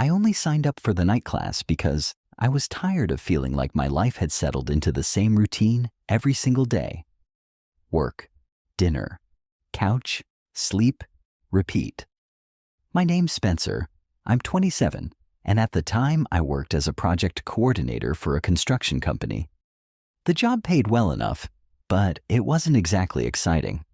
I only signed up for the night class because I was tired of feeling like my life had settled into the same routine every single day. Work, dinner, couch, sleep, repeat. My name's Spencer. I'm 27, and at the time I worked as a project coordinator for a construction company. The job paid well enough, but it wasn't exactly exciting.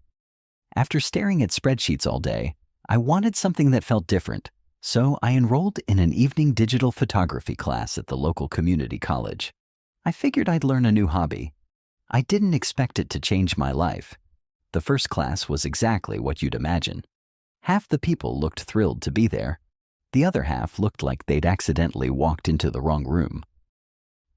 After staring at spreadsheets all day, I wanted something that felt different, so I enrolled in an evening digital photography class at the local community college. I figured I'd learn a new hobby. I didn't expect it to change my life. The first class was exactly what you'd imagine. Half the people looked thrilled to be there. The other half looked like they'd accidentally walked into the wrong room.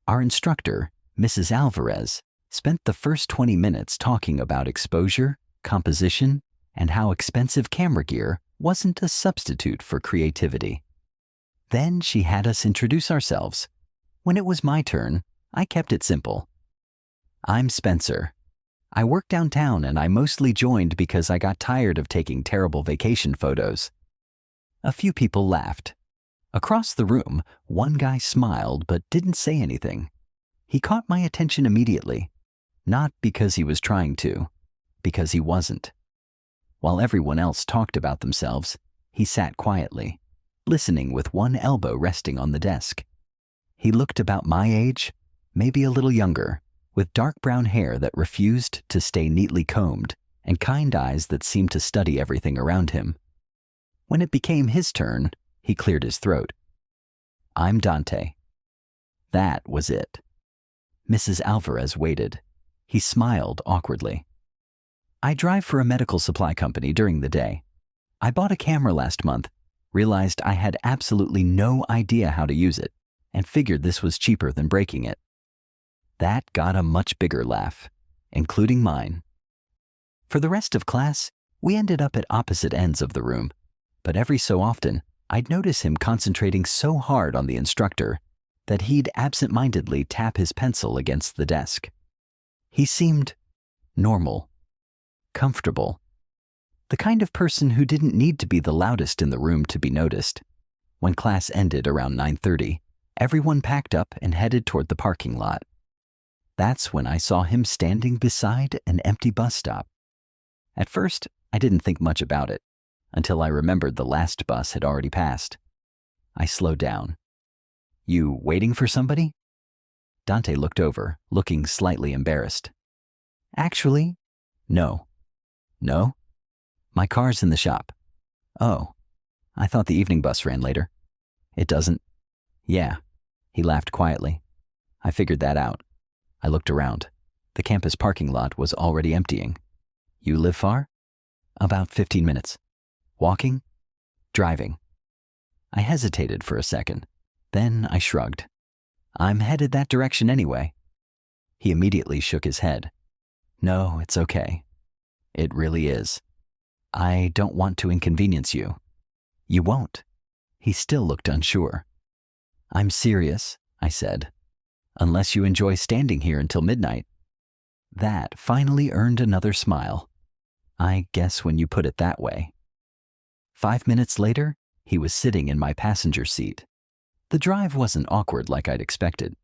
Our instructor, Mrs. Alvarez, spent the first 20 minutes talking about exposure, composition, and how expensive camera gear wasn't a substitute for creativity. Then she had us introduce ourselves. When it was my turn, I kept it simple. I'm Spencer. I work downtown and I mostly joined because I got tired of taking terrible vacation photos. A few people laughed. Across the room, one guy smiled but didn't say anything. He caught my attention immediately, not because he was trying to, because he wasn't. While everyone else talked about themselves, he sat quietly, listening with one elbow resting on the desk. He looked about my age, maybe a little younger, with dark brown hair that refused to stay neatly combed and kind eyes that seemed to study everything around him. When it became his turn, he cleared his throat. I'm Dante. That was it. Mrs. Alvarez waited. He smiled awkwardly. I drive for a medical supply company during the day. I bought a camera last month, realized I had absolutely no idea how to use it, and figured this was cheaper than breaking it. That got a much bigger laugh, including mine. For the rest of class, we ended up at opposite ends of the room, but every so often, I'd notice him concentrating so hard on the instructor that he'd absent-mindedly tap his pencil against the desk. He seemed normal, comfortable, the kind of person who didn't need to be the loudest in the room to be noticed. When class ended around 9:30, everyone packed up and headed toward the parking lot. That's when I saw him standing beside an empty bus stop. At first, I didn't think much about it, until I remembered the last bus had already passed. I slowed down. You waiting for somebody? Dante looked over, looking slightly embarrassed. Actually, no. No? My car's in the shop. Oh, I thought the evening bus ran later. It doesn't. Yeah. He laughed quietly. I figured that out. I looked around. The campus parking lot was already emptying. You live far? About 15 minutes. Walking? Driving. I hesitated for a second. Then I shrugged. I'm headed that direction anyway. He immediately shook his head. No, it's okay. It really is. I don't want to inconvenience you. You won't. He still looked unsure. I'm serious, I said. Unless you enjoy standing here until midnight. That finally earned another smile. I guess when you put it that way. 5 minutes later, he was sitting in my passenger seat. The drive wasn't awkward like I'd expected.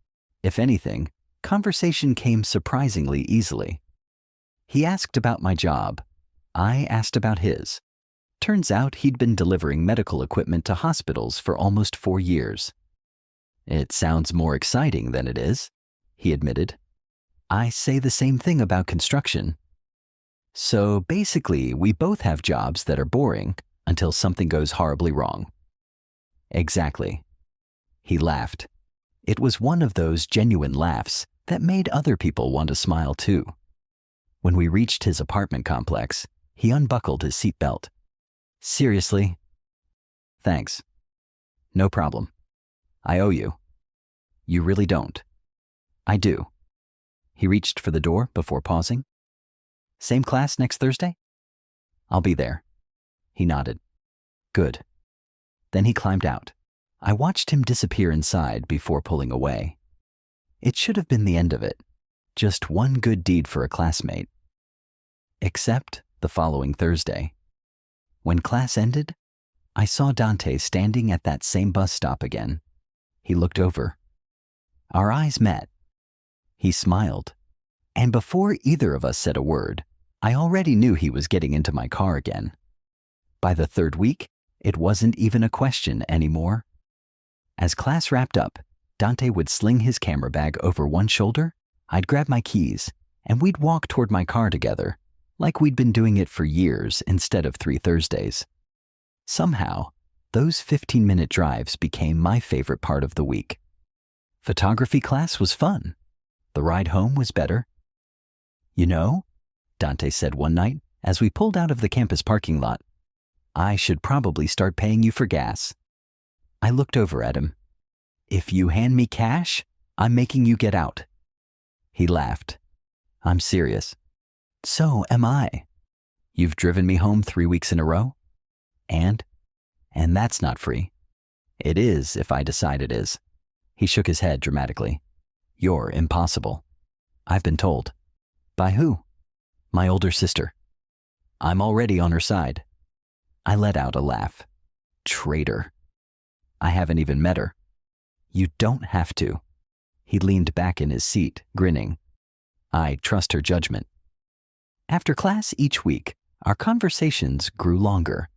If anything, conversation came surprisingly easily. He asked about my job. I asked about his. Turns out he'd been delivering medical equipment to hospitals for almost 4 years. It sounds more exciting than it is, he admitted. I say the same thing about construction. So basically, we both have jobs that are boring until something goes horribly wrong. Exactly. He laughed. It was one of those genuine laughs that made other people want to smile too. When we reached his apartment complex, he unbuckled his seatbelt. Seriously? Thanks. No problem. I owe you. You really don't. I do. He reached for the door before pausing. Same class next Thursday? I'll be there. He nodded. Good. Then he climbed out. I watched him disappear inside before pulling away. It should have been the end of it. Just one good deed for a classmate. Except the following Thursday. When class ended, I saw Dante standing at that same bus stop again. He looked over. Our eyes met. He smiled. And before either of us said a word, I already knew he was getting into my car again. By the third week, it wasn't even a question anymore. As class wrapped up, Dante would sling his camera bag over one shoulder, I'd grab my keys, and we'd walk toward my car together, like we'd been doing it for years instead of 3 Thursdays. Somehow, those 15-minute drives became my favorite part of the week. Photography class was fun. The ride home was better. You know, Dante said one night as we pulled out of the campus parking lot, I should probably start paying you for gas. I looked over at him. If you hand me cash, I'm making you get out. He laughed. I'm serious. So am I. You've driven me home 3 weeks in a row? And that's not free. It is if I decide it is. He shook his head dramatically. You're impossible. I've been told. By who? My older sister. I'm already on her side. I let out a laugh. Traitor. I haven't even met her. You don't have to. He leaned back in his seat, grinning. I trust her judgment. After class each week, our conversations grew longer.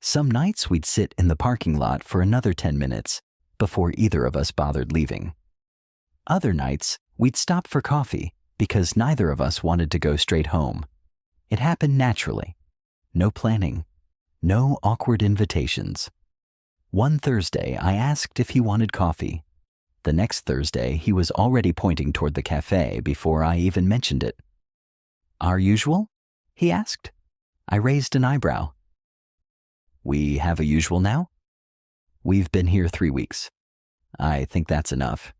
Some nights we'd sit in the parking lot for another 10 minutes before either of us bothered leaving. Other nights, we'd stop for coffee because neither of us wanted to go straight home. It happened naturally. No planning. No awkward invitations. One Thursday, I asked if he wanted coffee. The next Thursday, he was already pointing toward the cafe before I even mentioned it. Our usual? He asked. I raised an eyebrow. We have a usual now? We've been here 3 weeks. I think that's enough.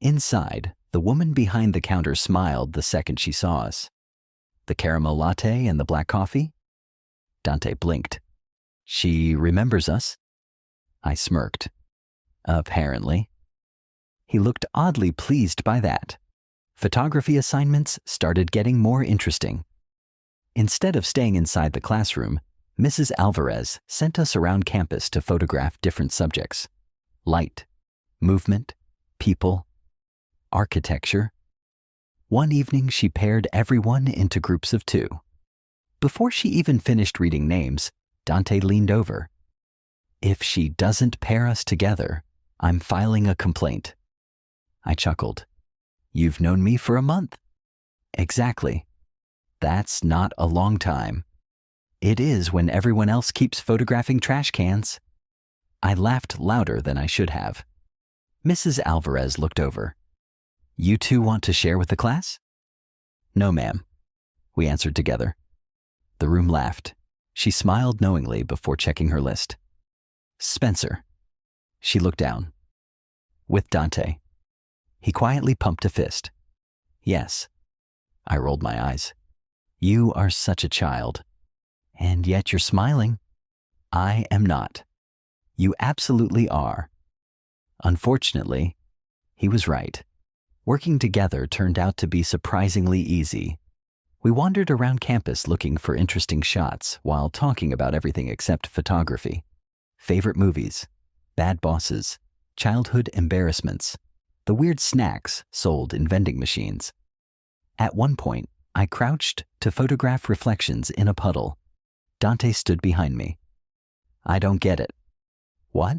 Inside, the woman behind the counter smiled the second she saw us. The caramel latte and the black coffee? Dante blinked. She remembers us? I smirked. Apparently. He looked oddly pleased by that. Photography assignments started getting more interesting. Instead of staying inside the classroom, Mrs. Alvarez sent us around campus to photograph different subjects. Light, movement, people, architecture. One evening she paired everyone into groups of 2. Before she even finished reading names, Dante leaned over. If she doesn't pair us together, I'm filing a complaint. I chuckled. You've known me for a month. Exactly. That's not a long time. It is when everyone else keeps photographing trash cans. I laughed louder than I should have. Mrs. Alvarez looked over. You 2 want to share with the class? No, ma'am. We answered together. The room laughed. She smiled knowingly before checking her list. Spencer. She looked down. With Dante. He quietly pumped a fist. Yes. I rolled my eyes. You are such a child. And yet you're smiling. I am not. You absolutely are. Unfortunately, he was right. Working together turned out to be surprisingly easy. We wandered around campus looking for interesting shots while talking about everything except photography. Favorite movies, bad bosses, childhood embarrassments, the weird snacks sold in vending machines. At one point, I crouched to photograph reflections in a puddle. Dante stood behind me. I don't get it. What?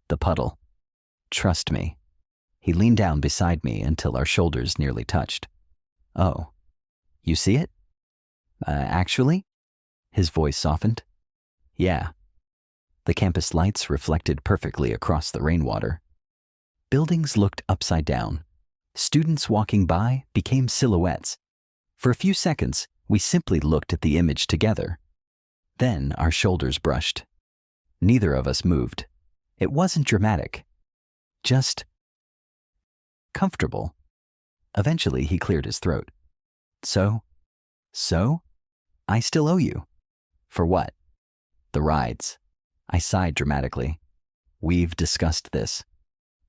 The puddle. Trust me. He leaned down beside me until our shoulders nearly touched. Oh, you see it? Actually? His voice softened. Yeah. The campus lights reflected perfectly across the rainwater. Buildings looked upside down. Students walking by became silhouettes. For a few seconds, we simply looked at the image together. Then our shoulders brushed. Neither of us moved. It wasn't dramatic. Just comfortable. Eventually, he cleared his throat. So? I still owe you. For what? The rides. I sighed dramatically. We've discussed this.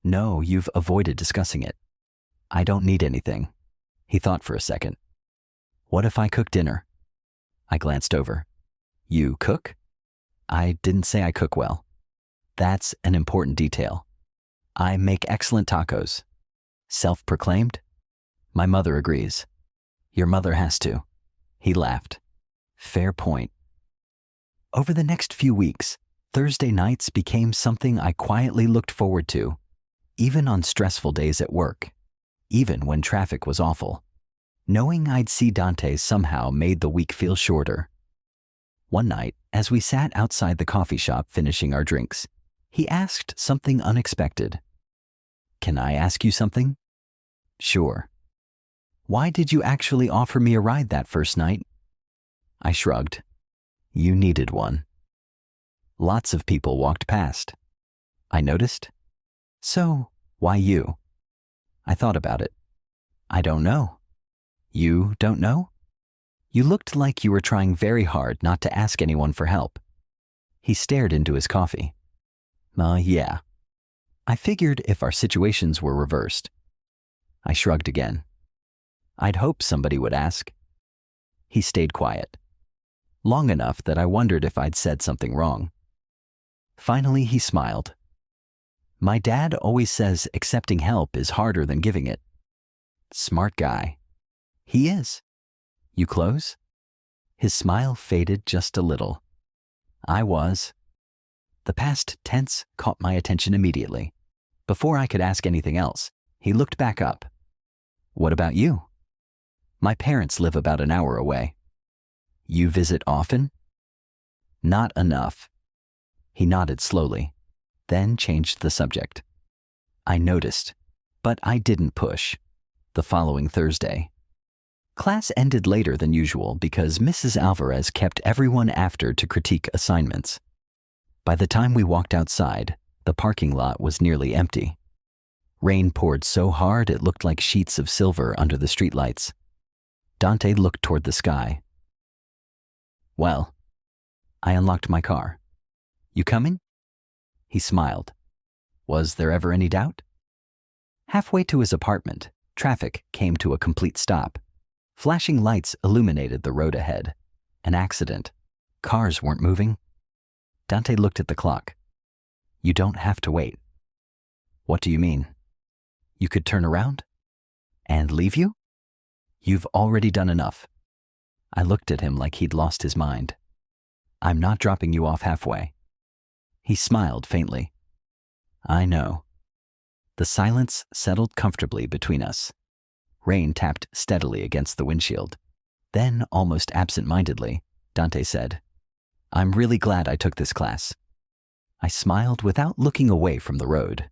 No, you've avoided discussing it. I don't need anything. He thought for a second. What if I cook dinner? I glanced over. You cook? I didn't say I cook well. That's an important detail. I make excellent tacos. Self-proclaimed? My mother agrees. Your mother has to. He laughed. Fair point. Over the next few weeks, Thursday nights became something I quietly looked forward to, even on stressful days at work, even when traffic was awful. Knowing I'd see Dante somehow made the week feel shorter. One night, as we sat outside the coffee shop finishing our drinks, he asked something unexpected. Can I ask you something? Sure. Why did you actually offer me a ride that first night? I shrugged. You needed one. Lots of people walked past. I noticed. So, why you? I thought about it. I don't know. You don't know? You looked like you were trying very hard not to ask anyone for help. He stared into his coffee. Yeah. I figured if our situations were reversed. I shrugged again. I'd hoped somebody would ask. He stayed quiet. Long enough that I wondered if I'd said something wrong. Finally, he smiled. My dad always says accepting help is harder than giving it. Smart guy. He is. You close? His smile faded just a little. I was. The past tense caught my attention immediately. Before I could ask anything else, he looked back up. What about you? My parents live about an hour away. You visit often? Not enough. He nodded slowly, then changed the subject. I noticed, but I didn't push. The following Thursday. Class ended later than usual because Mrs. Alvarez kept everyone after to critique assignments. By the time we walked outside, the parking lot was nearly empty. Rain poured so hard it looked like sheets of silver under the streetlights. Dante looked toward the sky. Well, I unlocked my car. You coming? He smiled. Was there ever any doubt? Halfway to his apartment, traffic came to a complete stop. Flashing lights illuminated the road ahead. An accident. Cars weren't moving. Dante looked at the clock. You don't have to wait. What do you mean? You could turn around? And leave you? You've already done enough. I looked at him like he'd lost his mind. I'm not dropping you off halfway. He smiled faintly. I know. The silence settled comfortably between us. Rain tapped steadily against the windshield. Then, almost absent-mindedly, Dante said, I'm really glad I took this class. I smiled without looking away from the road.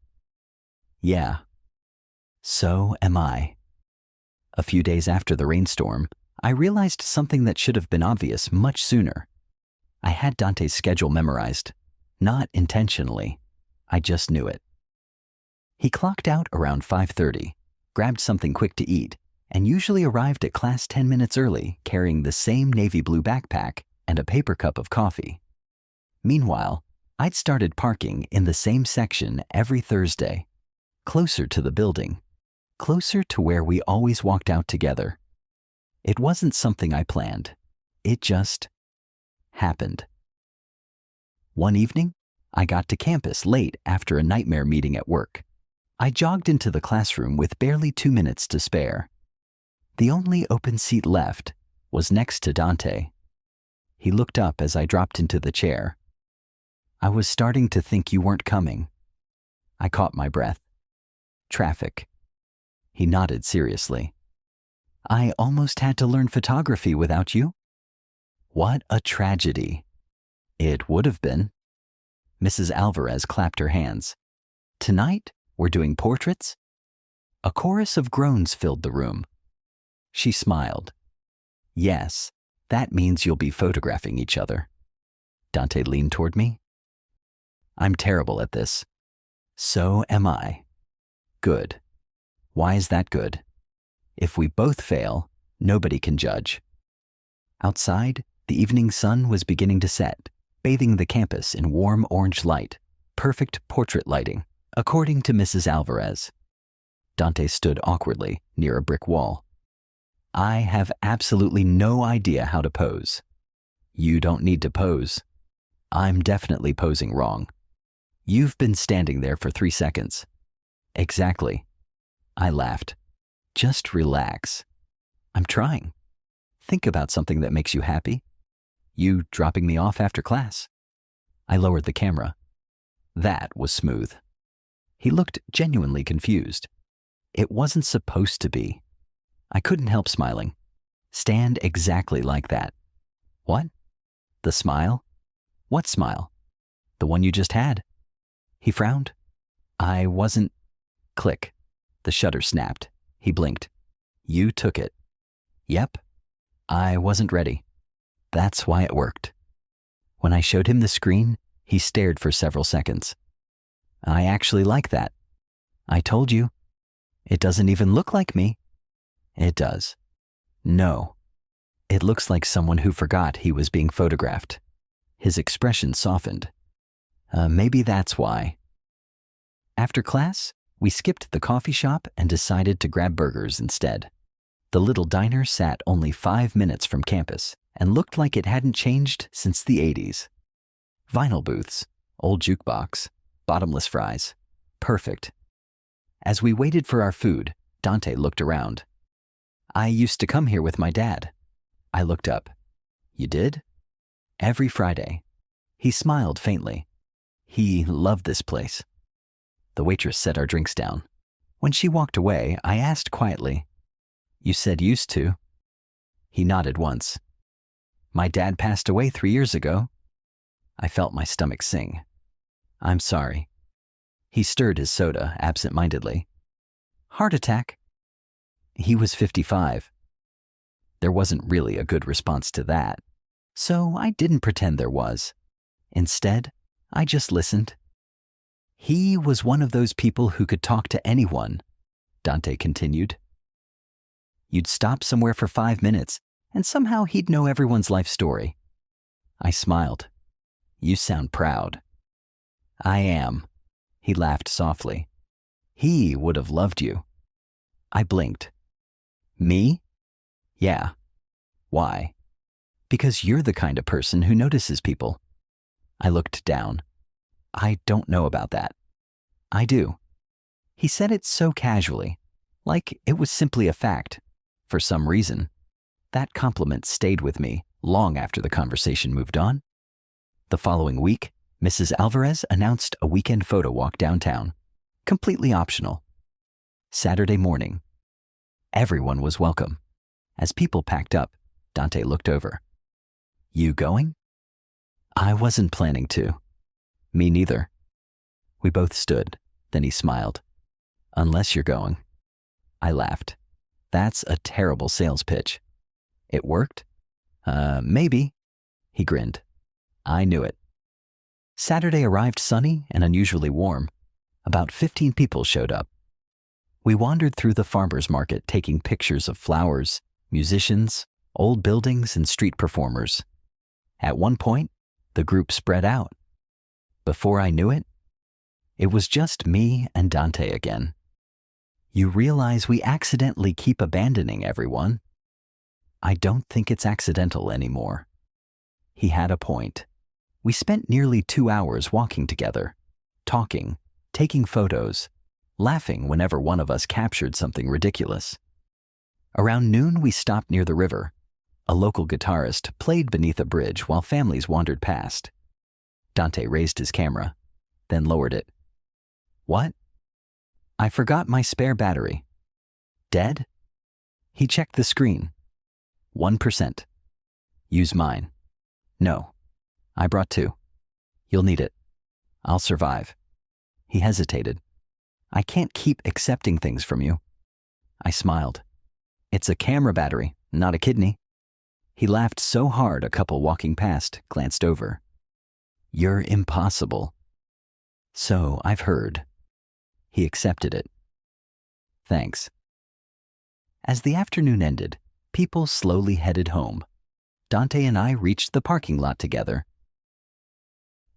Yeah. So am I. A few days after the rainstorm, I realized something that should have been obvious much sooner. I had Dante's schedule memorized. Not intentionally. I just knew it. He clocked out around 5:30, grabbed something quick to eat, and usually arrived at class 10 minutes early carrying the same navy blue backpack and a paper cup of coffee. Meanwhile, I'd started parking in the same section every Thursday, closer to the building, closer to where we always walked out together. It wasn't something I planned. It just happened. One evening, I got to campus late after a nightmare meeting at work. I jogged into the classroom with barely 2 minutes to spare. The only open seat left was next to Dante. He looked up as I dropped into the chair. I was starting to think you weren't coming. I caught my breath. Traffic. He nodded seriously. I almost had to learn photography without you. What a tragedy. It would have been. Mrs. Alvarez clapped her hands. Tonight, we're doing portraits? A chorus of groans filled the room. She smiled. Yes, that means you'll be photographing each other. Dante leaned toward me. I'm terrible at this. So am I. Good. Why is that good? If we both fail, nobody can judge. Outside, the evening sun was beginning to set, bathing the campus in warm orange light, perfect portrait lighting, according to Mrs. Alvarez. Dante stood awkwardly near a brick wall. I have absolutely no idea how to pose. You don't need to pose. I'm definitely posing wrong. You've been standing there for 3 seconds. Exactly. I laughed. Just relax. I'm trying. Think about something that makes you happy. You dropping me off after class. I lowered the camera. That was smooth. He looked genuinely confused. It wasn't supposed to be. I couldn't help smiling. Stand exactly like that. What? The smile? What smile? The one you just had. He frowned. I wasn't... Click. The shutter snapped. He blinked. You took it. Yep. I wasn't ready. That's why it worked. When I showed him the screen, he stared for several seconds. I actually like that. I told you. It doesn't even look like me. It does. No. It looks like someone who forgot he was being photographed. His expression softened. Maybe that's why. After class, we skipped the coffee shop and decided to grab burgers instead. The little diner sat only 5 minutes from campus and looked like it hadn't changed since the 80s. Vinyl booths, old jukebox, bottomless fries. Perfect. As we waited for our food, Dante looked around. I used to come here with my dad. I looked up. You did? Every Friday. He smiled faintly. He loved this place. The waitress set our drinks down. When she walked away, I asked quietly, You said used to? He nodded once. My dad passed away 3 years ago. I felt my stomach sing. I'm sorry. He stirred his soda absent-mindedly. Heart attack. He was 55. There wasn't really a good response to that, so I didn't pretend there was. Instead, I just listened. He was one of those people who could talk to anyone, Dante continued. You'd stop somewhere for 5 minutes, and somehow he'd know everyone's life story. I smiled. You sound proud. I am. He laughed softly. He would have loved you. I blinked. Me? Yeah. Why? Because you're the kind of person who notices people. I looked down. I don't know about that. I do. He said it so casually, like it was simply a fact. For some reason, that compliment stayed with me long after the conversation moved on. The following week, Mrs. Alvarez announced a weekend photo walk downtown, completely optional. Saturday morning. Everyone was welcome. As people packed up, Dante looked over. You going? I wasn't planning to. Me neither. We both stood, then he smiled. Unless you're going. I laughed. That's a terrible sales pitch. It worked? Maybe. He grinned. I knew it. Saturday arrived sunny and unusually warm. About 15 people showed up. We wandered through the farmers market taking pictures of flowers, musicians, old buildings, and street performers. At one point, the group spread out. Before I knew it, it was just me and Dante again. You realize we accidentally keep abandoning everyone. I don't think it's accidental anymore. He had a point. We spent nearly 2 hours walking together, talking, taking photos, laughing whenever one of us captured something ridiculous. Around noon, we stopped near the river. A local guitarist played beneath a bridge while families wandered past. Dante raised his camera, then lowered it. What? I forgot my spare battery. Dead? He checked the screen. 1%. Use mine. No. I brought 2. You'll need it. I'll survive. He hesitated. I can't keep accepting things from you. I smiled. It's a camera battery, not a kidney. He laughed so hard a couple walking past glanced over. You're impossible. So I've heard. He accepted it. Thanks. As the afternoon ended, people slowly headed home. Dante and I reached the parking lot together.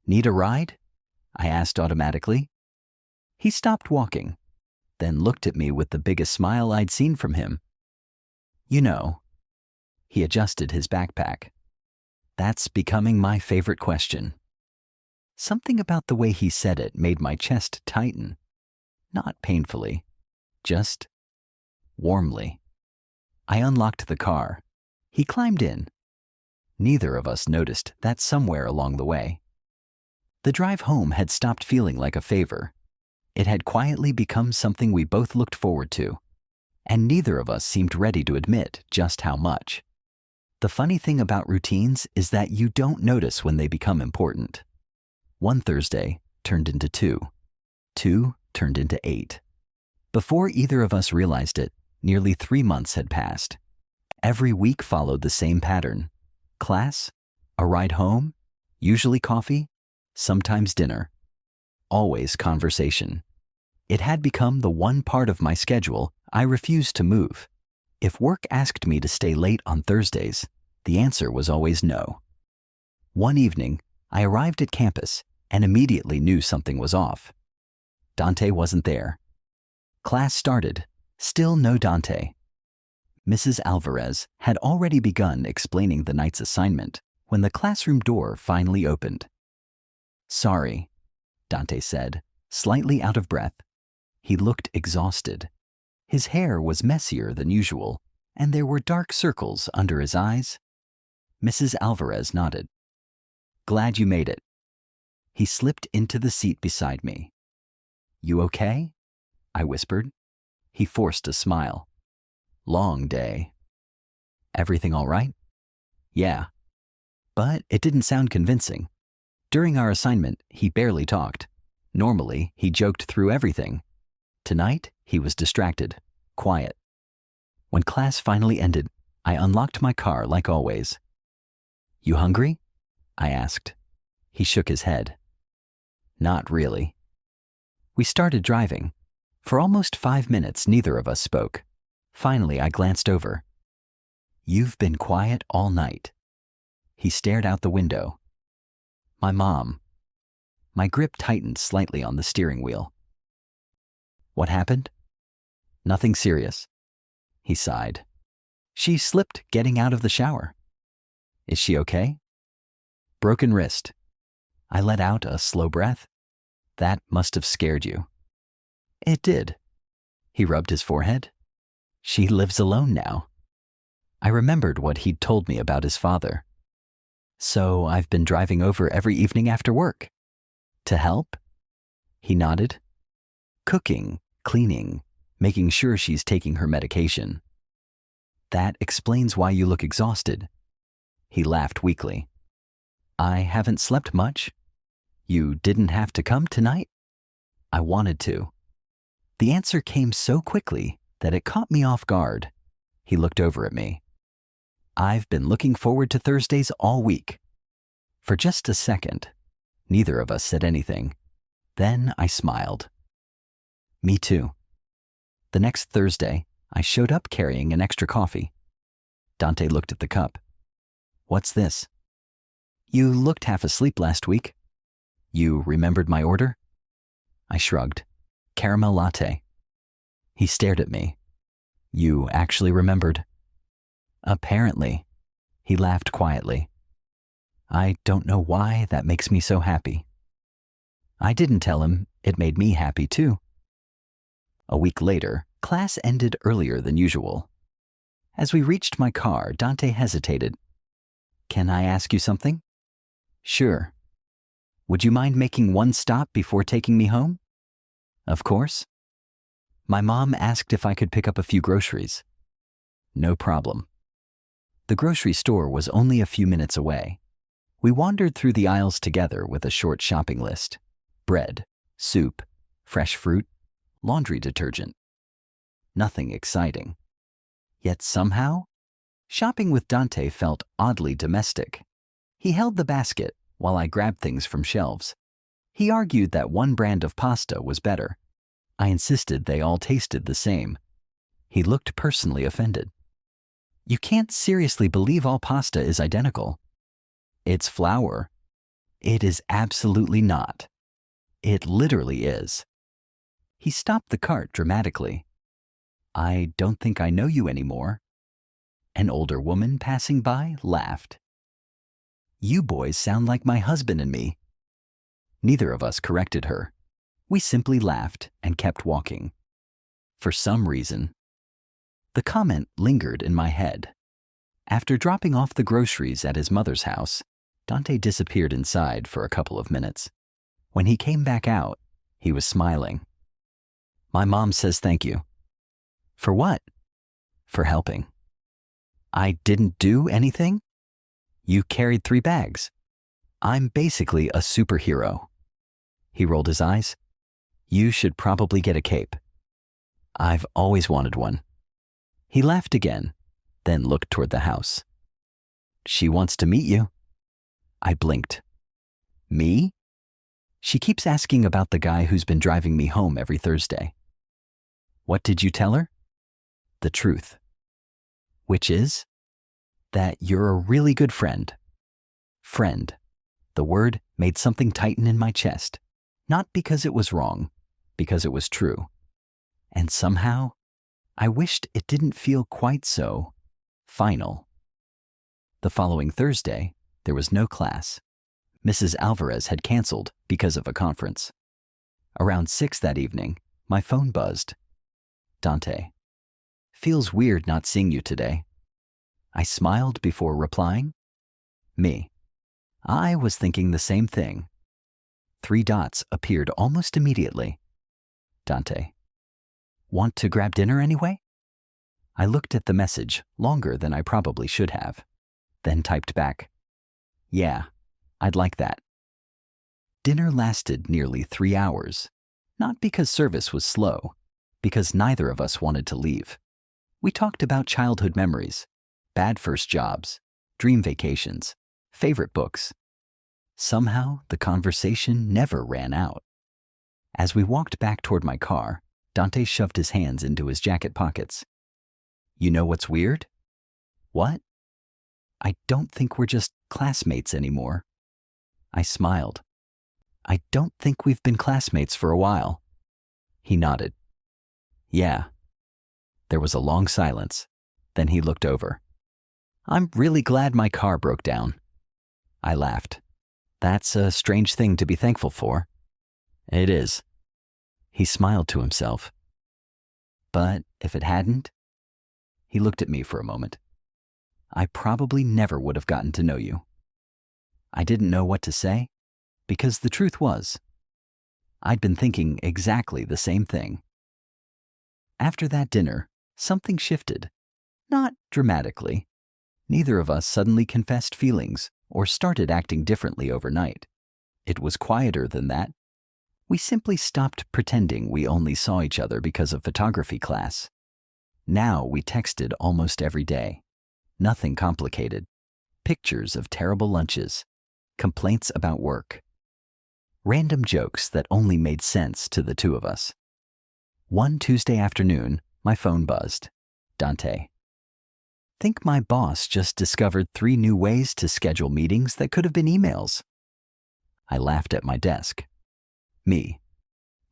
Need a ride? I asked automatically. He stopped walking, then looked at me with the biggest smile I'd seen from him. You know. He adjusted his backpack. That's becoming my favorite question. Something about the way he said it made my chest tighten. Not painfully, just warmly. I unlocked the car. He climbed in. Neither of us noticed that somewhere along the way, the drive home had stopped feeling like a favor. It had quietly become something we both looked forward to, and neither of us seemed ready to admit just how much. The funny thing about routines is that you don't notice when they become important. One Thursday turned into two. Two turned into 8. Before either of us realized it, nearly 3 months had passed. Every week followed the same pattern. Class, a ride home, usually coffee, sometimes dinner. Always conversation. It had become the one part of my schedule I refused to move. If work asked me to stay late on Thursdays, the answer was always no. One evening, I arrived at campus and immediately knew something was off. Dante wasn't there. Class started. Still no Dante. Mrs. Alvarez had already begun explaining the night's assignment when the classroom door finally opened. "Sorry," Dante said, slightly out of breath. He looked exhausted. His hair was messier than usual, and there were dark circles under his eyes. Mrs. Alvarez nodded. "Glad you made it." He slipped into the seat beside me. "You okay?" I whispered. He forced a smile. "Long day." "Everything all right?" "Yeah." But it didn't sound convincing. During our assignment, he barely talked. Normally, he joked through everything. Tonight, he was distracted, quiet. When class finally ended, I unlocked my car like always. "You hungry?" I asked. He shook his head. "Not really." We started driving. For almost 5 minutes, neither of us spoke. Finally, I glanced over. "You've been quiet all night." He stared out the window. "My mom." My grip tightened slightly on the steering wheel. "What happened?" "Nothing serious." He sighed. "She slipped getting out of the shower." "Is she okay?" "Broken wrist." I let out a slow breath. "That must have scared you." "It did." He rubbed his forehead. "She lives alone now." I remembered what he'd told me about his father. "So I've been driving over every evening after work." "To help?" He nodded. "Cooking, cleaning, making sure she's taking her medication." "That explains why you look exhausted." He laughed weakly. "I haven't slept much." "You didn't have to come tonight?" "I wanted to." The answer came so quickly that it caught me off guard. He looked over at me. "I've been looking forward to Thursdays all week." For just a second, neither of us said anything. Then I smiled. "Me too." The next Thursday, I showed up carrying an extra coffee. Dante looked at the cup. "What's this?" "You looked half asleep last week." "You remembered my order?" I shrugged. "Caramel latte." He stared at me. "You actually remembered?" "Apparently." He laughed quietly. "I don't know why that makes me so happy." I didn't tell him it made me happy too. A week later, class ended earlier than usual. As we reached my car, Dante hesitated. "Can I ask you something?" "Sure." "Would you mind making one stop before taking me home?" "Of course." "My mom asked if I could pick up a few groceries." "No problem." The grocery store was only a few minutes away. We wandered through the aisles together with a short shopping list. Bread, soup, fresh fruit, laundry detergent. Nothing exciting. Yet somehow, shopping with Dante felt oddly domestic. He held the basket while I grabbed things from shelves. He argued that one brand of pasta was better. I insisted they all tasted the same. He looked personally offended. "You can't seriously believe all pasta is identical." "It's flour." "It is absolutely not." "It literally is." He stopped the cart dramatically. "I don't think I know you anymore." An older woman passing by laughed. "You boys sound like my husband and me." Neither of us corrected her. We simply laughed and kept walking. For some reason, the comment lingered in my head. After dropping off the groceries at his mother's house, Dante disappeared inside for a couple of minutes. When he came back out, he was smiling. My mom says thank you. For what? For helping. I didn't do anything? You carried 3 bags. I'm basically a superhero. He rolled his eyes. You should probably get a cape. I've always wanted one. He laughed again, then looked toward the house. She wants to meet you. I blinked. Me? She keeps asking about the guy who's been driving me home every Thursday. What did you tell her? The truth. Which is? That you're a really good friend. Friend. The word made something tighten in my chest, not because it was wrong, because it was true. And somehow, I wished it didn't feel quite so final. The following Thursday, there was no class. Mrs. Alvarez had canceled because of a conference. Around 6 that evening, my phone buzzed. Dante. Feels weird not seeing you today. I smiled before replying. Me. I was thinking the same thing. 3 dots appeared almost immediately. Dante. Want to grab dinner anyway? I looked at the message longer than I probably should have, then typed back, yeah, I'd like that. Dinner lasted nearly 3 hours, not because service was slow, because neither of us wanted to leave. We talked about childhood memories, bad first jobs, dream vacations, favorite books. Somehow, the conversation never ran out. As we walked back toward my car, Dante shoved his hands into his jacket pockets. You know what's weird? What? I don't think we're just classmates anymore. I smiled. I don't think we've been classmates for a while. He nodded. Yeah. There was a long silence. Then he looked over. I'm really glad my car broke down. I laughed. That's a strange thing to be thankful for. It is. He smiled to himself. But if it hadn't? He looked at me for a moment. I probably never would have gotten to know you. I didn't know what to say, because the truth was, I'd been thinking exactly the same thing. After that dinner, something shifted. Not dramatically. Neither of us suddenly confessed feelings or started acting differently overnight. It was quieter than that. We simply stopped pretending we only saw each other because of photography class. Now we texted almost every day. Nothing complicated. Pictures of terrible lunches. Complaints about work. Random jokes that only made sense to the two of us. One Tuesday afternoon, my phone buzzed. Dante. Think my boss just discovered 3 new ways to schedule meetings that could have been emails. I laughed at my desk. Me.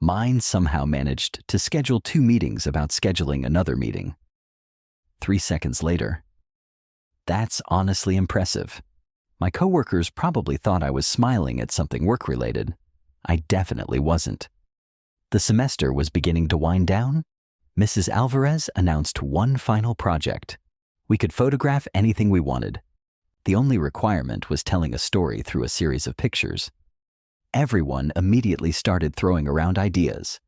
Mine somehow managed to schedule 2 meetings about scheduling another meeting. 3 seconds later. That's honestly impressive. My coworkers probably thought I was smiling at something work-related. I definitely wasn't. The semester was beginning to wind down. Mrs. Alvarez announced one final project. We could photograph anything we wanted. The only requirement was telling a story through a series of pictures. Everyone immediately started throwing around ideas.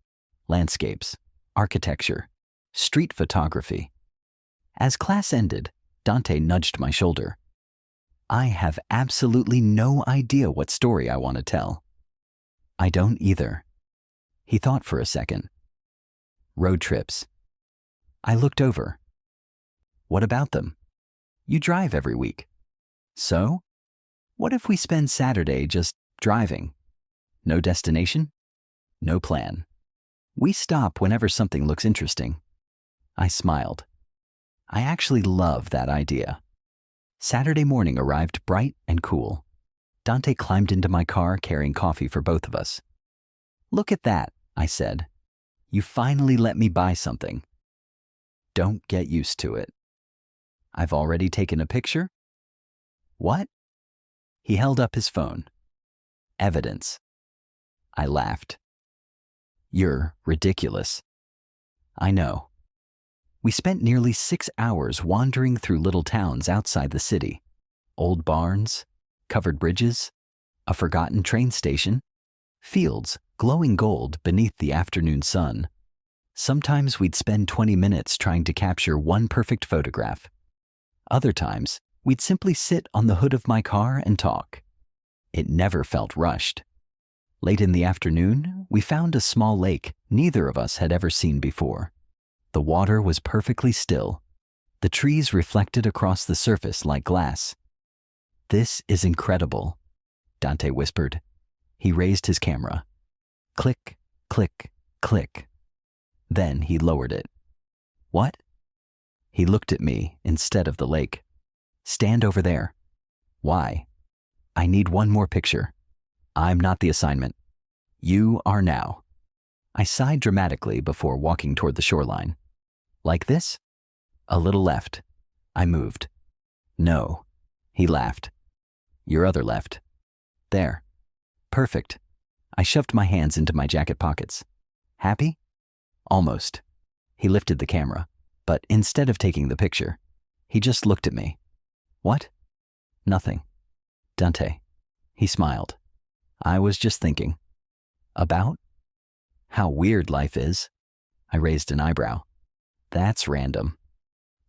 Landscapes, architecture, street photography. As class ended, Dante nudged my shoulder. I have absolutely no idea what story I want to tell. I don't either. He thought for a second. Road trips. I looked over. What about them? You drive every week. So? What if we spend Saturday just driving? No destination? No plan. We stop whenever something looks interesting. I smiled. I actually love that idea. Saturday morning arrived bright and cool. Dante climbed into my car carrying coffee for both of us. Look at that, I said. You finally let me buy something. Don't get used to it. I've already taken a picture? What? He held up his phone. Evidence. I laughed. You're ridiculous. I know. We spent nearly 6 hours wandering through little towns outside the city. Old barns, covered bridges, a forgotten train station, fields glowing gold beneath the afternoon sun. Sometimes we'd spend 20 minutes trying to capture one perfect photograph. Other times, we'd simply sit on the hood of my car and talk. It never felt rushed. Late in the afternoon, we found a small lake neither of us had ever seen before. The water was perfectly still. The trees reflected across the surface like glass. "This is incredible," Dante whispered. He raised his camera. Click, click, click. Then he lowered it. "What?" He looked at me instead of the lake. "Stand over there." "Why?" "I need one more picture. I'm not the assignment. You are now." I sighed dramatically before walking toward the shoreline. "Like this?" "A little left." I moved. "No." He laughed. "Your other left." "There." "Perfect." I shoved my hands into my jacket pockets. "Happy?" "Almost." He lifted the camera, but instead of taking the picture, he just looked at me. "What?" "Nothing." "Dante." He smiled. "I was just thinking." "About?" "How weird life is." I raised an eyebrow. "That's random."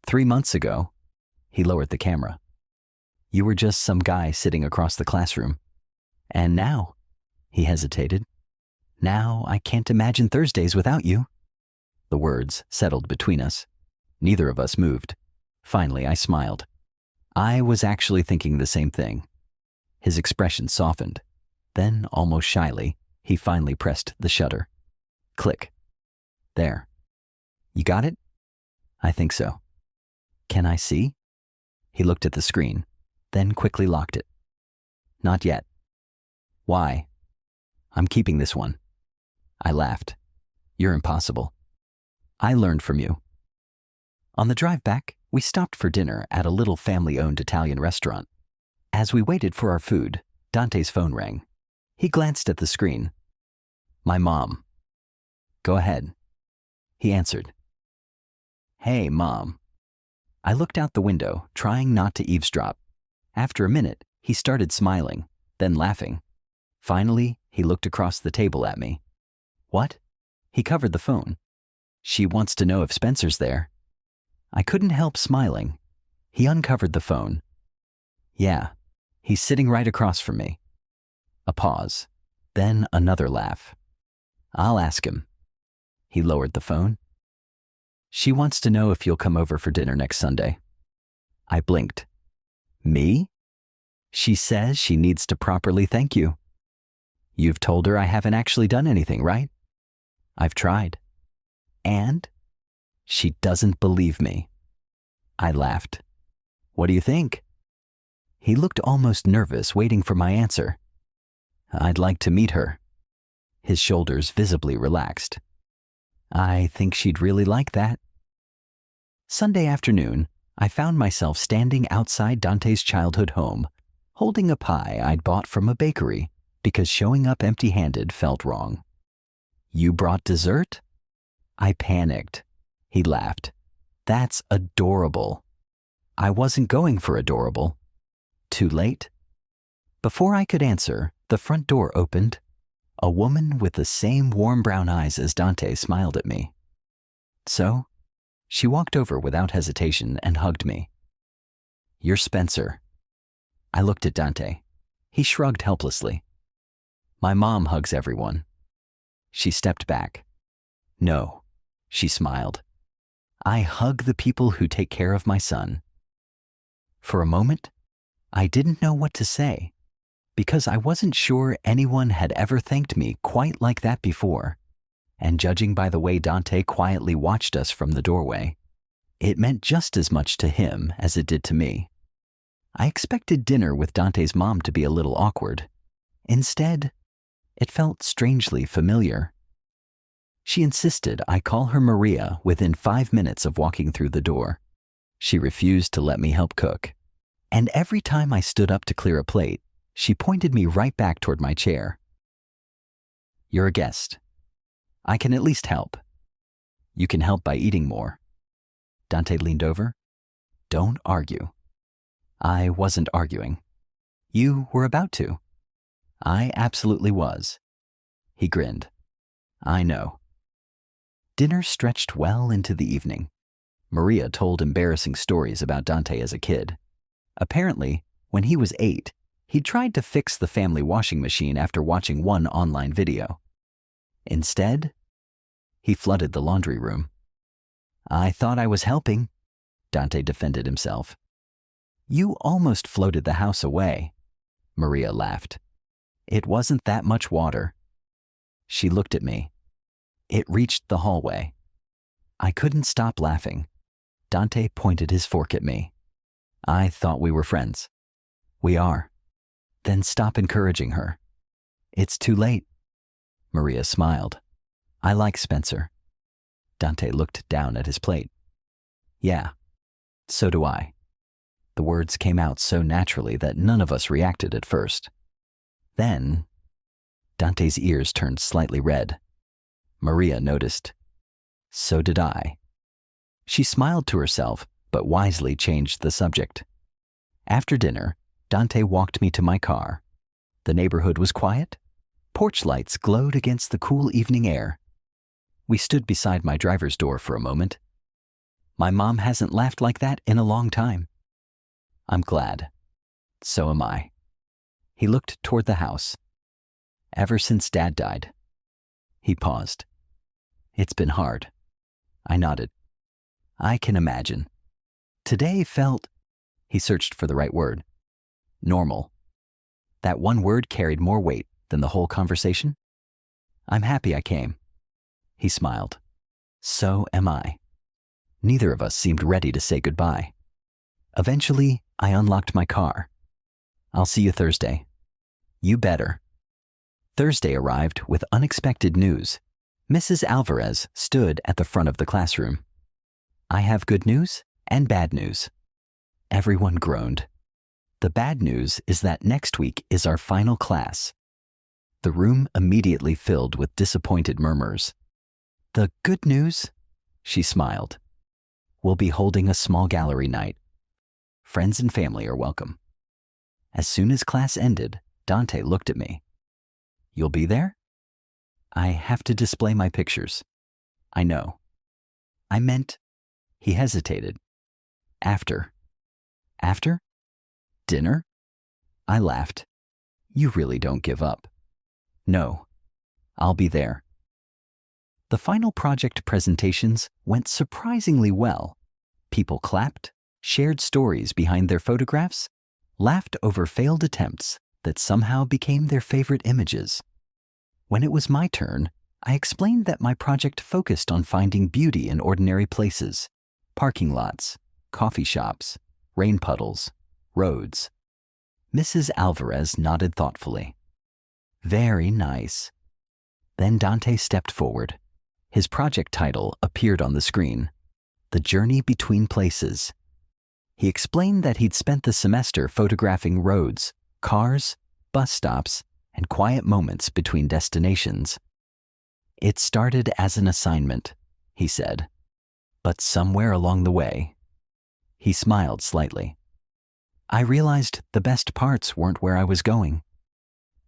3 months ago," he lowered the camera, "you were just some guy sitting across the classroom. And now," he hesitated, "now I can't imagine Thursdays without you." The words settled between us. Neither of us moved. Finally, I smiled. I was actually thinking the same thing. His expression softened. Then, almost shyly, he finally pressed the shutter. Click. "There. You got it?" "I think so." "Can I see?" He looked at the screen, then quickly locked it. "Not yet." "Why?" "I'm keeping this one." I laughed. "You're impossible." "I learned from you." On the drive back, we stopped for dinner at a little family-owned Italian restaurant. As we waited for our food, Dante's phone rang. He glanced at the screen. "My mom." "Go ahead." He answered. "Hey, Mom." I looked out the window, trying not to eavesdrop. After a minute, he started smiling, then laughing. Finally, he looked across the table at me. "What?" He covered the phone. "She wants to know if Spencer's there." I couldn't help smiling. He uncovered the phone. "Yeah, he's sitting right across from me." A pause, then another laugh. "I'll ask him." He lowered the phone. "She wants to know if you'll come over for dinner next Sunday." I blinked. "Me?" "She says she needs to properly thank you." "You've told her I haven't actually done anything, right?" "I've tried." "And?" "She doesn't believe me." I laughed. "What do you think?" He looked almost nervous, waiting for my answer. "I'd like to meet her." His shoulders visibly relaxed. "I think she'd really like that." Sunday afternoon, I found myself standing outside Dante's childhood home, holding a pie I'd bought from a bakery because showing up empty-handed felt wrong. "You brought dessert?" I panicked. He laughed. "That's adorable." I wasn't going for adorable. Too late? Before I could answer, the front door opened. A woman with the same warm brown eyes as Dante smiled at me. "So?" She walked over without hesitation and hugged me. "You're Spencer." I looked at Dante. He shrugged helplessly. "My mom hugs everyone." She stepped back. "No," she smiled. "I hug the people who take care of my son." For a moment, I didn't know what to say, because I wasn't sure anyone had ever thanked me quite like that before. And judging by the way Dante quietly watched us from the doorway, it meant just as much to him as it did to me. I expected dinner with Dante's mom to be a little awkward. Instead, it felt strangely familiar. She insisted I call her Maria within 5 minutes of walking through the door. She refused to let me help cook. And every time I stood up to clear a plate, she pointed me right back toward my chair. You're a guest. I can at least help. You can help by eating more. Dante leaned over. Don't argue. I wasn't arguing. You were about to. I absolutely was. He grinned. I know. Dinner stretched well into the evening. Maria told embarrassing stories about Dante as a kid. Apparently, when he was 8, he tried to fix the family washing machine after watching one online video. Instead, he flooded the laundry room. I thought I was helping, Dante defended himself. You almost floated the house away, Maria laughed. It wasn't that much water. She looked at me. It reached the hallway. I couldn't stop laughing. Dante pointed his fork at me. I thought we were friends. We are. Then stop encouraging her. It's too late. Maria smiled. I like Spencer. Dante looked down at his plate. Yeah, so do I. The words came out so naturally that none of us reacted at first. Then, Dante's ears turned slightly red. Maria noticed. So did I. She smiled to herself, but wisely changed the subject. After dinner, Dante walked me to my car. The neighborhood was quiet. Porch lights glowed against the cool evening air. We stood beside my driver's door for a moment. My mom hasn't laughed like that in a long time. I'm glad. So am I. He looked toward the house. Ever since Dad died. He paused. It's been hard. I nodded. I can imagine. Today felt, he searched for the right word, normal. That one word carried more weight than the whole conversation. I'm happy I came. He smiled. So am I. Neither of us seemed ready to say goodbye. Eventually, I unlocked my car. I'll see you Thursday. You better. Thursday arrived with unexpected news. Mrs. Alvarez stood at the front of the classroom. I have good news and bad news. Everyone groaned. The bad news is that next week is our final class. The room immediately filled with disappointed murmurs. The good news, she smiled. We'll be holding a small gallery night. Friends and family are welcome. As soon as class ended, Dante looked at me. You'll be there? I have to display my pictures. I know. I meant, he hesitated. After. After? Dinner? I laughed. You really don't give up. No. I'll be there. The final project presentations went surprisingly well. People clapped, shared stories behind their photographs, laughed over failed attempts that somehow became their favorite images. When it was my turn, I explained that my project focused on finding beauty in ordinary places, parking lots, coffee shops, rain puddles, roads. Mrs. Alvarez nodded thoughtfully. Very nice. Then Dante stepped forward. His project title appeared on the screen, The Journey Between Places. He explained that he'd spent the semester photographing roads, cars, bus stops, and quiet moments between destinations. It started as an assignment, he said, but somewhere along the way, he smiled slightly. I realized the best parts weren't where I was going.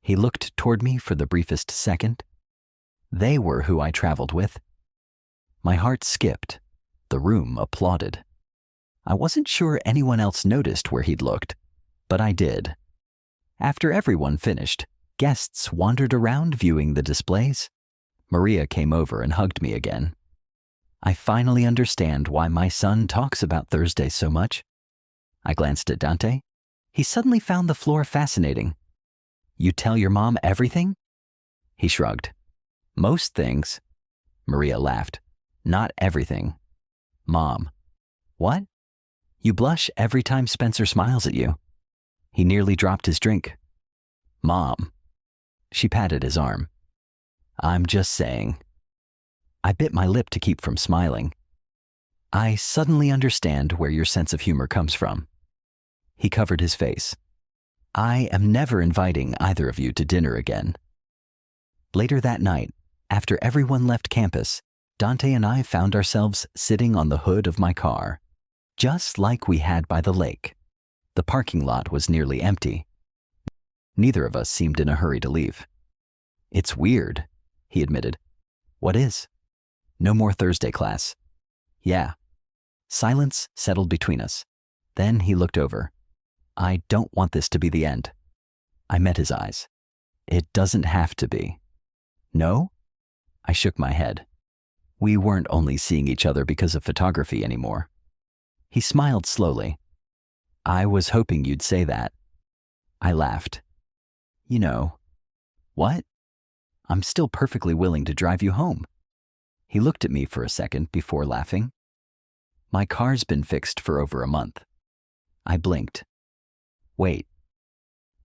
He looked toward me for the briefest second. They were who I traveled with. My heart skipped. The room applauded. I wasn't sure anyone else noticed where he'd looked, but I did. After everyone finished, guests wandered around viewing the displays. Maria came over and hugged me again. I finally understand why my son talks about Thursday so much. I glanced at Dante. He suddenly found the floor fascinating. You tell your mom everything? He shrugged. Most things. Maria laughed. Not everything. Mom. What? You blush every time Spencer smiles at you. He nearly dropped his drink. Mom. She patted his arm. I'm just saying. I bit my lip to keep from smiling. I suddenly understand where your sense of humor comes from. He covered his face. I am never inviting either of you to dinner again. Later that night, after everyone left campus, Dante and I found ourselves sitting on the hood of my car, just like we had by the lake. The parking lot was nearly empty. Neither of us seemed in a hurry to leave. "It's weird," he admitted. "What is?" "No more Thursday class." "Yeah." Silence settled between us. Then he looked over. "I don't want this to be the end." I met his eyes. "It doesn't have to be." "No?" I shook my head. We weren't only seeing each other because of photography anymore. He smiled slowly. "I was hoping you'd say that." I laughed. "You know." "What?" "I'm still perfectly willing to drive you home." He looked at me for a second before laughing. "My car's been fixed for over a month." I blinked. "Wait.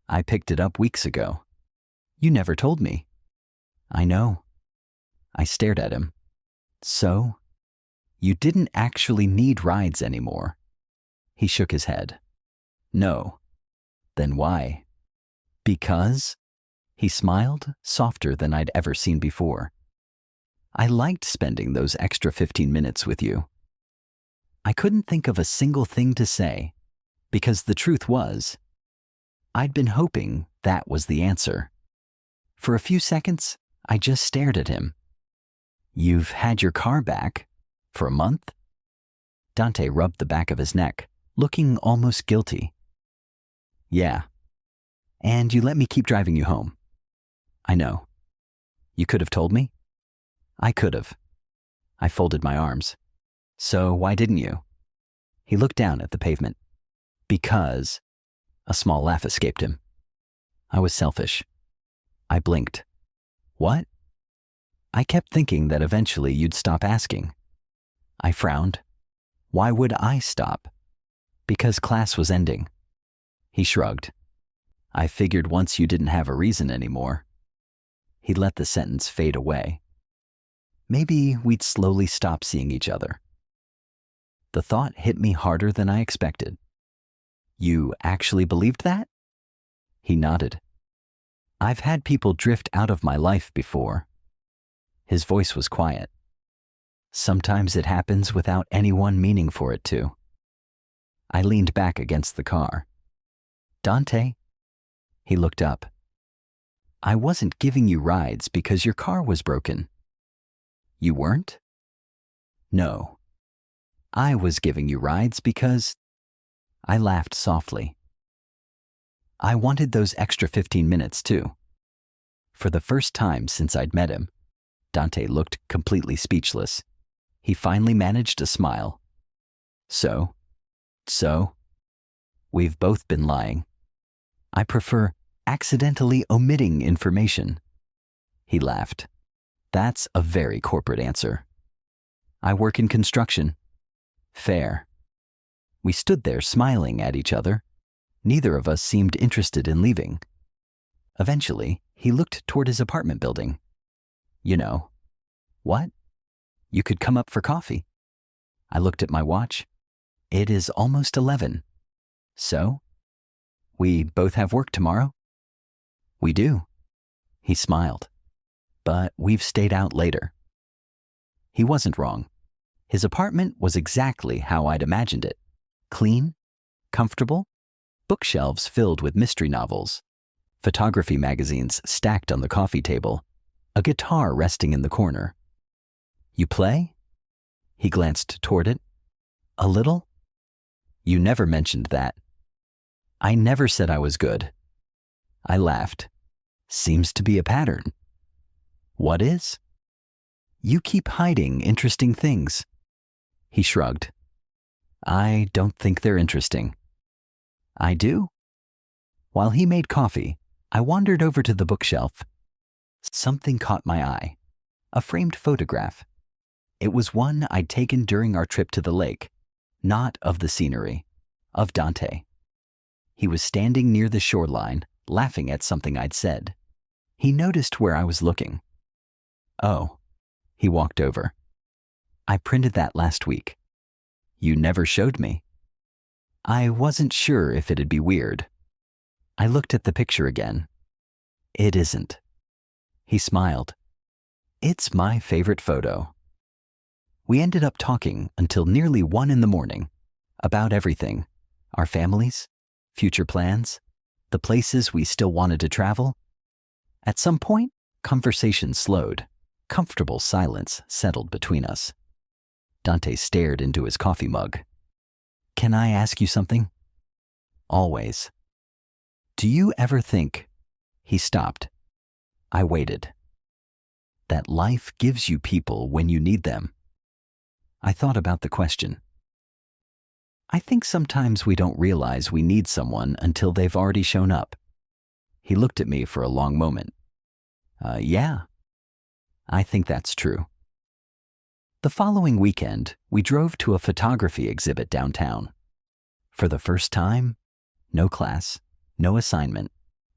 I picked it up weeks ago." "You never told me." "I know." I stared at him. "So? You didn't actually need rides anymore." He shook his head. "No." "Then why?" "Because?" He smiled, softer than I'd ever seen before. "I liked spending those extra 15 minutes with you." I couldn't think of a single thing to say, because the truth was, I'd been hoping that was the answer. For a few seconds, I just stared at him. "You've had your car back? For a month?" Dante rubbed the back of his neck, looking almost guilty. "Yeah. And you let me keep driving you home." "I know." "You could have told me?" "I could have." I folded my arms. "So why didn't you?" He looked down at the pavement. "Because..." A small laugh escaped him. "I was selfish." I blinked. "What?" "I kept thinking that eventually you'd stop asking." I frowned. "Why would I stop?" "Because class was ending." He shrugged. "I figured once you didn't have a reason anymore." He let the sentence fade away. Maybe we'd slowly stop seeing each other. The thought hit me harder than I expected. "You actually believed that?" He nodded. "I've had people drift out of my life before." His voice was quiet. "Sometimes it happens without anyone meaning for it to." I leaned back against the car. "Dante?" He looked up. "I wasn't giving you rides because your car was broken." "You weren't?" "No. I was giving you rides because..." I laughed softly. "I wanted those extra 15 minutes too." For the first time since I'd met him, Dante looked completely speechless. He finally managed a smile. So? We've both been lying. I prefer accidentally omitting information." He laughed. "That's a very corporate answer." "I work in construction." "Fair." We stood there smiling at each other. Neither of us seemed interested in leaving. Eventually, he looked toward his apartment building. "You know." "What?" "You could come up for coffee." I looked at my watch. "It is almost 11. So? We both have work tomorrow?" "We do." He smiled. "But we've stayed out later." He wasn't wrong. His apartment was exactly how I'd imagined it. Clean, comfortable, bookshelves filled with mystery novels, photography magazines stacked on the coffee table, a guitar resting in the corner. "You play?" He glanced toward it. "A little?" "You never mentioned that." "I never said I was good." I laughed. "Seems to be a pattern." "What is?" "You keep hiding interesting things." He shrugged. "I don't think they're interesting." "I do?" While he made coffee, I wandered over to the bookshelf. Something caught my eye. A framed photograph. It was one I'd taken during our trip to the lake, not of the scenery, of Dante. He was standing near the shoreline, laughing at something I'd said. He noticed where I was looking. "Oh." He walked over. "I printed that last week." "You never showed me." I wasn't sure if it'd be weird. I looked at the picture again. It isn't. He smiled. It's my favorite photo. We ended up talking until nearly 1 in the morning about everything, our families, future plans, the places we still wanted to travel. At some point, conversation slowed. Comfortable silence settled between us. Dante stared into his coffee mug. Can I ask you something? Always. Do you ever think... He stopped. I waited. That life gives you people when you need them. I thought about the question. I think sometimes we don't realize we need someone until they've already shown up. He looked at me for a long moment. Yeah, I think that's true. The following weekend, we drove to a photography exhibit downtown. For the first time, no class, no assignment,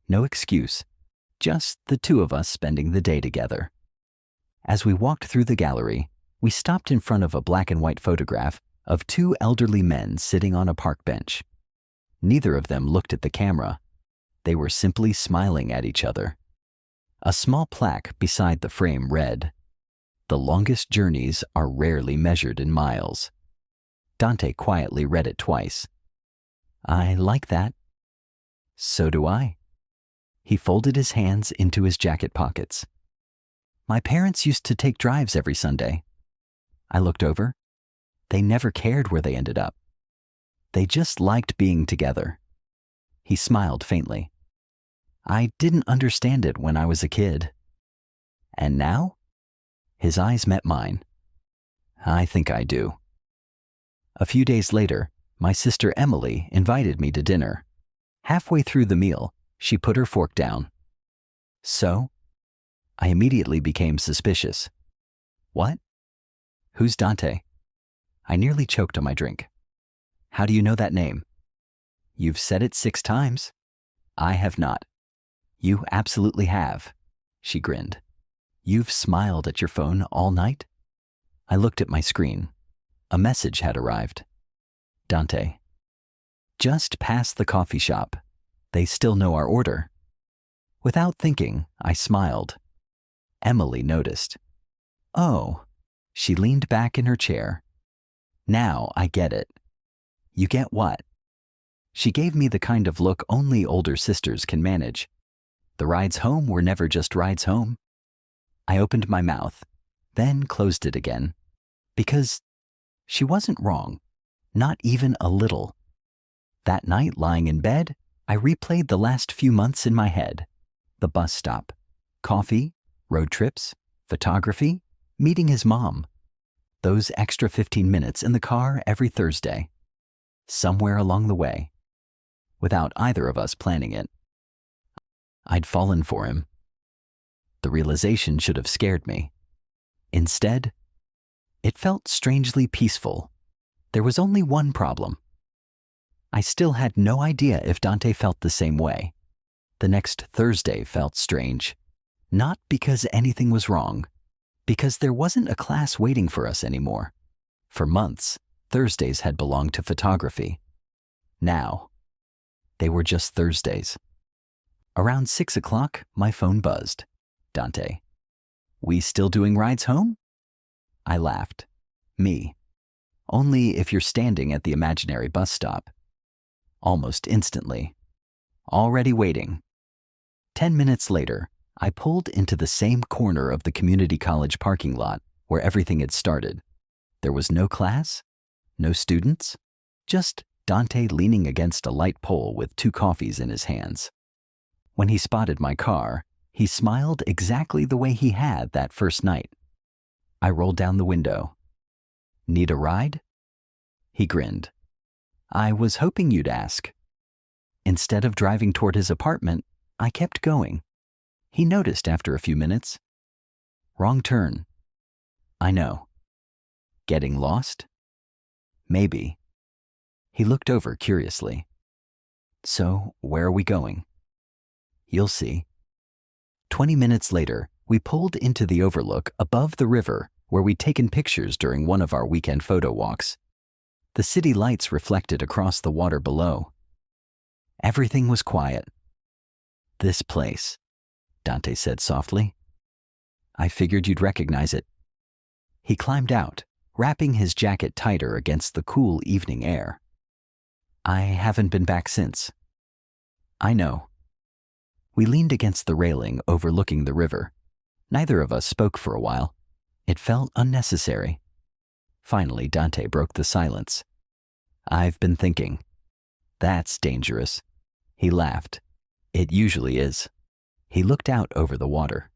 no excuse, just the two of us spending the day together. As we walked through the gallery, we stopped in front of a black and white photograph of two elderly men sitting on a park bench. Neither of them looked at the camera. They were simply smiling at each other. A small plaque beside the frame read, "The longest journeys are rarely measured in miles." Dante quietly read it twice. I like that. So do I. He folded his hands into his jacket pockets. My parents used to take drives every Sunday. I looked over. They never cared where they ended up. They just liked being together. He smiled faintly. I didn't understand it when I was a kid. And now? His eyes met mine. I think I do. A few days later, my sister Emily invited me to dinner. Halfway through the meal, she put her fork down. So? I immediately became suspicious. What? Who's Dante? I nearly choked on my drink. How do you know that name? You've said it 6 times. I have not. You absolutely have, she grinned. You've smiled at your phone all night? I looked at my screen. A message had arrived. Dante. Just past the coffee shop. They still know our order. Without thinking, I smiled. Emily noticed. Oh, she leaned back in her chair. Now I get it. You get what? She gave me the kind of look only older sisters can manage. The rides home were never just rides home. I opened my mouth, then closed it again. Because she wasn't wrong, not even a little. That night, lying in bed, I replayed the last few months in my head. The bus stop, coffee, road trips, photography, meeting his mom. Those extra 15 minutes in the car every Thursday. Somewhere along the way, without either of us planning it, I'd fallen for him. The realization should have scared me. Instead, it felt strangely peaceful. There was only one problem. I still had no idea if Dante felt the same way. The next Thursday felt strange. Not because anything was wrong, because there wasn't a class waiting for us anymore. For months, Thursdays had belonged to photography. Now, they were just Thursdays. Around 6 o'clock, my phone buzzed. Dante. We still doing rides home? I laughed. Me. Only if you're standing at the imaginary bus stop. Almost instantly. Already waiting. 10 minutes later, I pulled into the same corner of the community college parking lot where everything had started. There was no class, no students, just Dante leaning against a light pole with 2 coffees in his hands. When he spotted my car, he smiled exactly the way he had that first night. I rolled down the window. Need a ride? He grinned. I was hoping you'd ask. Instead of driving toward his apartment, I kept going. He noticed after a few minutes. Wrong turn. I know. Getting lost? Maybe. He looked over curiously. So, where are we going? You'll see. 20 minutes later, we pulled into the overlook above the river where we'd taken pictures during one of our weekend photo walks. The city lights reflected across the water below. Everything was quiet. This place, Dante said softly, I figured you'd recognize it. He climbed out, wrapping his jacket tighter against the cool evening air. I haven't been back since. I know. We leaned against the railing overlooking the river. Neither of us spoke for a while. It felt unnecessary. Finally, Dante broke the silence. I've been thinking. That's dangerous. He laughed. It usually is. He looked out over the water.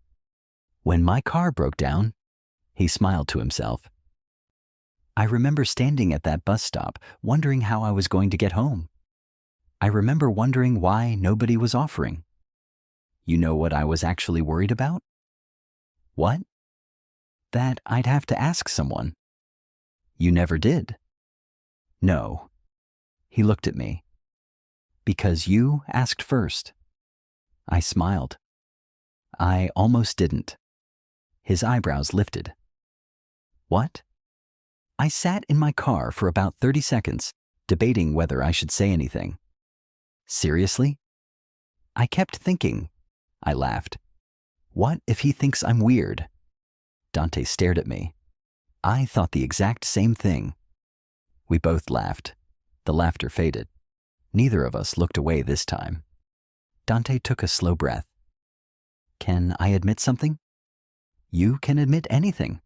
When my car broke down, he smiled to himself. I remember standing at that bus stop, wondering how I was going to get home. I remember wondering why nobody was offering. You know what I was actually worried about? What? That I'd have to ask someone. You never did. No. He looked at me. Because you asked first. I smiled. I almost didn't. His eyebrows lifted. What? I sat in my car for about 30 seconds, debating whether I should say anything. Seriously? I kept thinking. I laughed. What if he thinks I'm weird? Dante stared at me. I thought the exact same thing. We both laughed. The laughter faded. Neither of us looked away this time. Dante took a slow breath. Can I admit something? You can admit anything.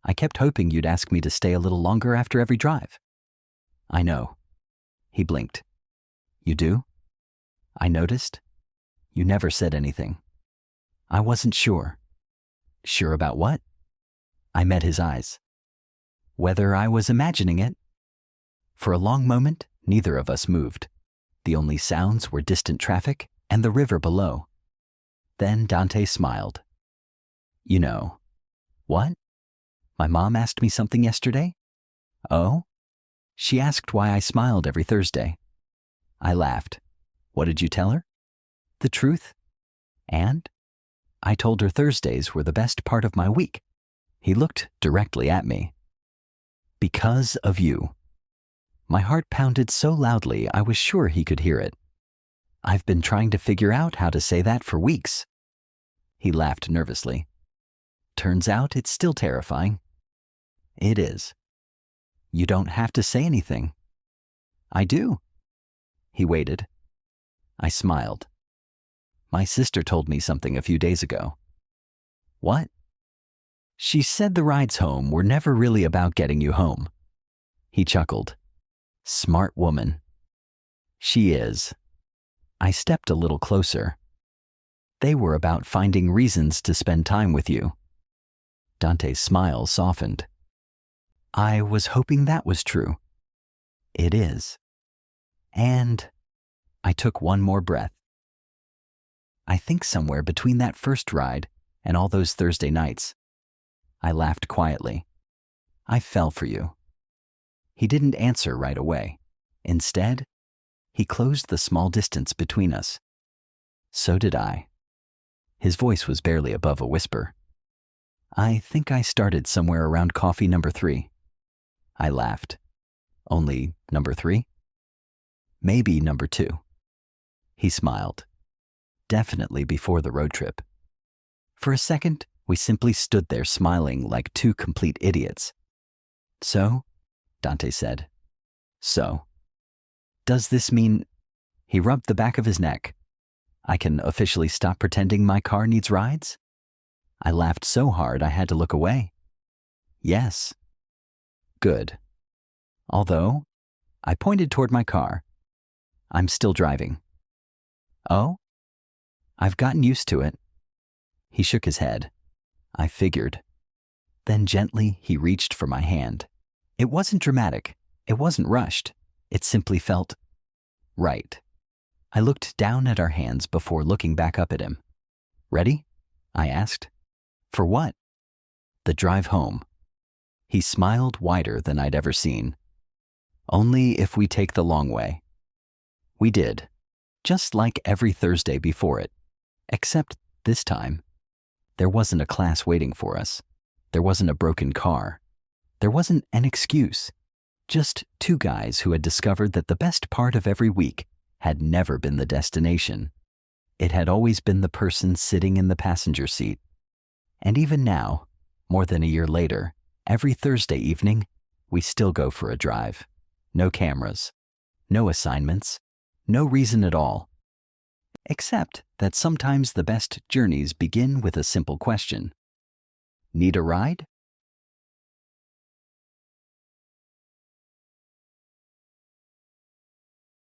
I kept hoping you'd ask me to stay a little longer after every drive. I know. He blinked. You do? I noticed. You never said anything. I wasn't sure. Sure about what? I met his eyes. Whether I was imagining it? For a long moment, neither of us moved. The only sounds were distant traffic and the river below. Then Dante smiled. You know. What? My mom asked me something yesterday? Oh? She asked why I smiled every Thursday. I laughed. What did you tell her? The truth. And? I told her Thursdays were the best part of my week. He looked directly at me. Because of you. My heart pounded so loudly I was sure he could hear it. I've been trying to figure out how to say that for weeks. He laughed nervously. Turns out it's still terrifying. It is. You don't have to say anything. I do. He waited. I smiled. My sister told me something a few days ago. What? She said the rides home were never really about getting you home. He chuckled. Smart woman. She is. I stepped a little closer. They were about finding reasons to spend time with you. Dante's smile softened. I was hoping that was true. It is. And I took one more breath. I think somewhere between that first ride and all those Thursday nights, I laughed quietly. I fell for you. He didn't answer right away. Instead, he closed the small distance between us. So did I. His voice was barely above a whisper. I think I started somewhere around coffee number 3. I laughed. Only number 3? Maybe number 2. He smiled. Definitely before the road trip. For a second, we simply stood there smiling like two complete idiots. So? Dante said. So? Does this mean... He rubbed the back of his neck. I can officially stop pretending my car needs rides? I laughed so hard I had to look away. Yes. Good. Although, I pointed toward my car. I'm still driving. Oh? I've gotten used to it. He shook his head. I figured. Then gently he reached for my hand. It wasn't dramatic. It wasn't rushed. It simply felt right. I looked down at our hands before looking back up at him. Ready? I asked. For what? The drive home. He smiled wider than I'd ever seen. Only if we take the long way. We did, just like every Thursday before it. Except this time, there wasn't a class waiting for us. There wasn't a broken car. There wasn't an excuse. Just two guys who had discovered that the best part of every week had never been the destination. It had always been the person sitting in the passenger seat. And even now, more than a year later, every Thursday evening, we still go for a drive. No cameras, no assignments, no reason at all. Except that sometimes the best journeys begin with a simple question. Need a ride?